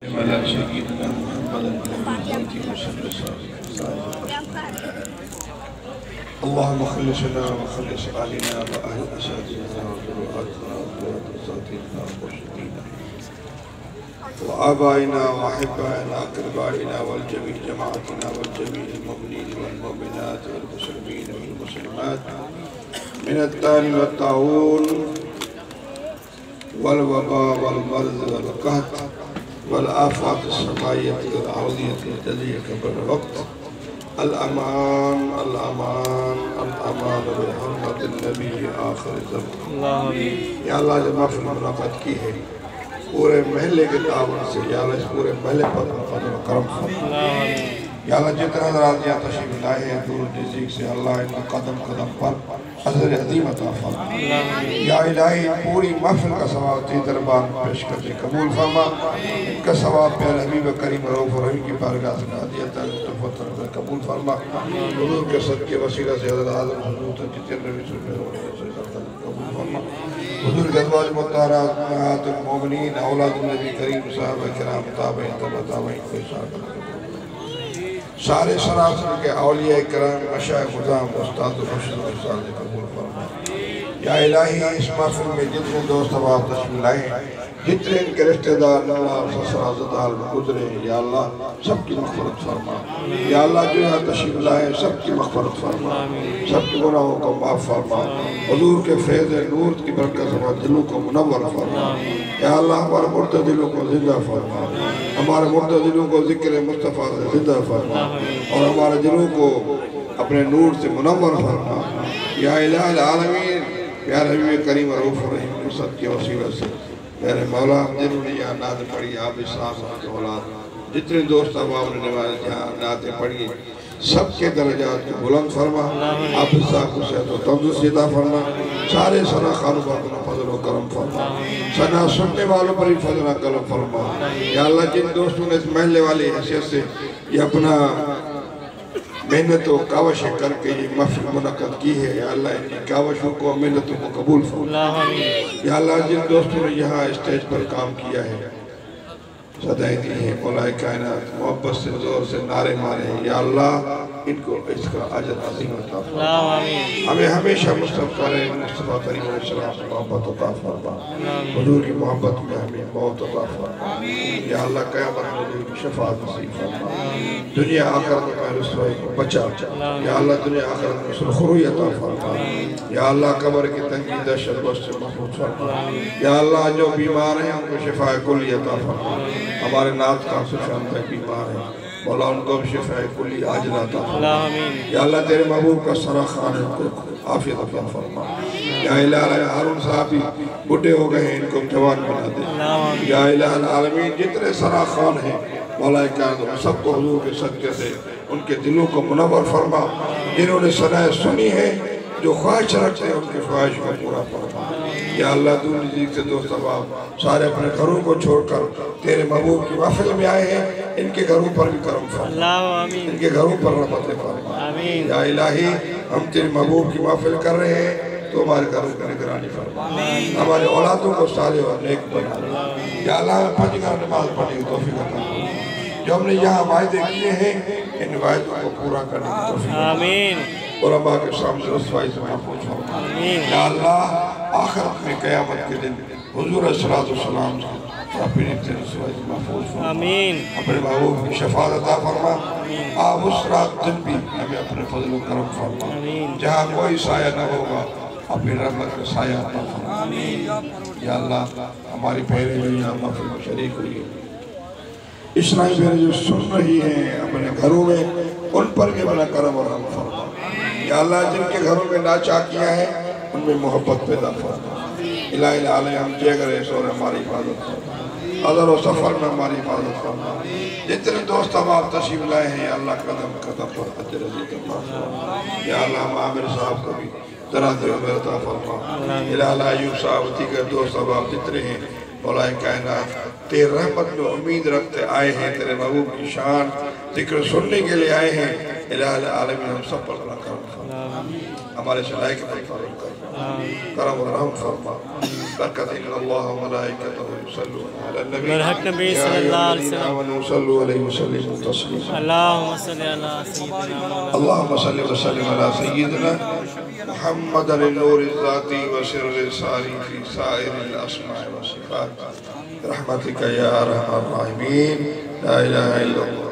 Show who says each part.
Speaker 1: على سيدنا محمد اللهم خلصنا وخلص علينا وأهل أساتذتنا وذرياتنا وذريات أساتذتنا ومرشدينا وآبائنا وأحبائنا وأقربائنا والجميع جماعتنا والجميع المؤمنين والمؤمنات والمسلمين والمسلمات من الطاعون والطاعون والوباء والمرض والقحط والآفات السمائية والأرضية الجلية قبل الوقت الأمان الأمان الأمان بحرمة النبي آخر الزمان یا اللہ جب محفل منعقد کی ہے پورے محلے کے تعاون سے یا اللہ اس پورے محلے پر فضل و کرم فرما یا اللہ جتنے حضرات یہاں تشریف لائے ہیں دور نزدیک سے اللہ ان قدم قدم پر حضر عظیم عطا فرما یا الہی پوری محفل کا ثواب تیرے دربار میں پیش کرتے قبول فرما ان کا ثواب پیارے حبیب کریم رؤوف الرحیم کی بارگاہ سے ہدیۃ تحفۃ قبول فرما حضور کے صدقے وسیلہ سے حضرت اعظم حضور جتنے نبی صلی اللہ علیہ وسلم قبول فرما حضور کے ازواج مطہرات امہات المومنین اولاد النبی کریم صحابہ کرام تابعین تبع تابعین کو اشارہ سارے سراسر کے اولیاء کرام مشایخ خدام استاد و مرشد و ارشاد قبول فرما یا الہی اس محفل میں جتنے دوست احباب تشریف لائے ہیں جتنے ان کے رشتہ دار نواب سسرا زدال میں گزرے ہیں یا اللہ سب کی مغفرت فرما یا اللہ جو یہاں تشریف لائے ہیں سب کی مغفرت فرما سب کے گناہوں کو معاف فرما حضور کے فیض نور کی برکت سے دلوں کو منور فرما یا اللہ ہمارے مردہ دلوں کو زندہ فرما ہمارے مردہ دلوں کو ذکر مصطفیٰ سے زندہ فرما اور ہمارے دلوں کو اپنے نور سے منور فرما یا الہ العالمین پیارے حبیب کریم رؤوف الرحیم کے صدقے کے وسیلہ سے میرے مولا جنہوں نے یہاں نعت پڑھی آپ صاحب کے اولاد جتنے دوست احباب نے نماز یہاں نعتیں پڑھی سب کے درجات کو بلند فرما آپ صاحب کو صحت و تندرستی عطا فرما سارے ثنا خانوں پر اپنا فضل و کرم فرما ثنا سننے والوں پر بھی فضل و کرم فرما یا اللہ جن دوستوں نے اس محلے والی حیثیت سے یہ اپنا محنت و کاوش کر کے یہ محفل منعقد کی ہے یا اللہ ان کی کاوشوں کو محنتوں کو قبول فرما یا اللہ جن دوستوں نے یہاں اسٹیج پر کام کیا ہے صدائیں دی ہیں مولا کائنات محبت سے زور سے نعرے مارے ہیں یا اللہ ان کو اس کا اجر عظیم عطا فرما ہمیں ہمیشہ مصطفیٰ کریم علیہ السلام سے محبت عطا فرما حضور کی محبت میں ہمیں موت عطا فرما یا اللہ قیامت میں حضور کی شفاعت نصیب فرما دنیا آخرت میں رسوائی کو بچا یا اللہ دنیا آخرت میں سرخروی عطا فرما یا اللہ قبر کی تنگی دہشت بس سے محفوظ فرما یا اللہ جو بیمار ہیں ان کو شفاء کلی عطا فرما ہمارے نعت کا سفیان بھائی بیمار ہیں مولا ان کو شفاء کلی عاجل عطا فرما یا اللہ تیرے محبوب کا سرا خان ان کو عافیت عطا فرما یا الہ ہارون صاحبی بڑھے ہو گئے ہیں ان کو جوان بنا دے یا الہ العالمین جتنے سرا خان ہیں مولا کائنات سب کو حضور کے صدقے سے ان کے دلوں کو منور فرما جنہوں نے ثنائیں سنی ہیں جو خواہش رکھتے ہیں ان کی خواہش کو پورا فرما یا اللہ دور نزدیک سے دوست احباب سارے اپنے گھروں کو چھوڑ کر تیرے محبوب کی محفل میں آئے ہیں ان کے گھروں پر بھی کرم فرما ان کے گھروں پر رحمت فرما یا الہی ہم تیرے محبوب کی محفل کر رہے ہیں تو ہمارے گھروں کی نگرانی فرما ہمارے اولادوں کو صالح اور نیک بنا یا اللہ ہمیں 5 گھر نماز پڑھنے کی توفیق عطا فرما جو ہم نے یہاں وعدے کیے ہیں ان وعدوں کو پورا کرنے کی توفیق آمین علماء کے سامنے رسوائی سے محفوظ فرما یا اللہ آخرت میں قیامت کے دن حضور صلی اللہ علیہ وسلم اپنی رسوائی سے محفوظ فرما اپنے محبوب کی شفاعت عطا فرما آپ اس رات دن بھی ہمیں اپنے فضل و کرم فرما جہاں کوئی سایہ نہ ہوگا اپنی رحمت کا سایہ عطا فرما یا اللہ ہماری بہنیں جو یہاں محفل میں شریک ہوئی ہیں اسرائیل بہنیں جو سن رہی ہیں اپنے گھروں میں ان پر بھی اپنا کرم اور رحم فرما یا اللہ جن کے گھروں میں ناچاکیاں ہیں ان میں محبت پیدا فرما الہ العالمین ہم جے گرے سور ہماری حفاظت فرما حضر و سفر میں ہماری حفاظت فرما جتنے دوست احباب تشریف لائے ہیں یا اللہ قدم قدم پر اجر عزیز فرما یا اللہ ہم عامر صاحب کو بھی درازِ عمر عطا فرما الہ ایوب صاحب دیگر دوست احباب جتنے ہیں مولا کائنات تیرے رحمت میں امید رکھتے آئے ہیں تیرے محبوب کی شان ذکر سننے کے لیے آئے ہیں الہ العالمین ہم سب پر اپنا کرم فرما ہمارے شلائے کے پر کرم و رحم فرما بركة إن الله وملائكته يصلون على النبي
Speaker 2: برحق نبی صلی اللہ علیہ وسلم
Speaker 1: آمنوا صلوا عليه وسلموا تسليما
Speaker 2: اللهم صل على سيدنا مولانا
Speaker 1: اللهم صل وسلم على سيدنا محمد النور الذاتي وسر الساري في سائر الأسماء والصفات برحمتك يا أرحم الراحمين لا إله إلا الله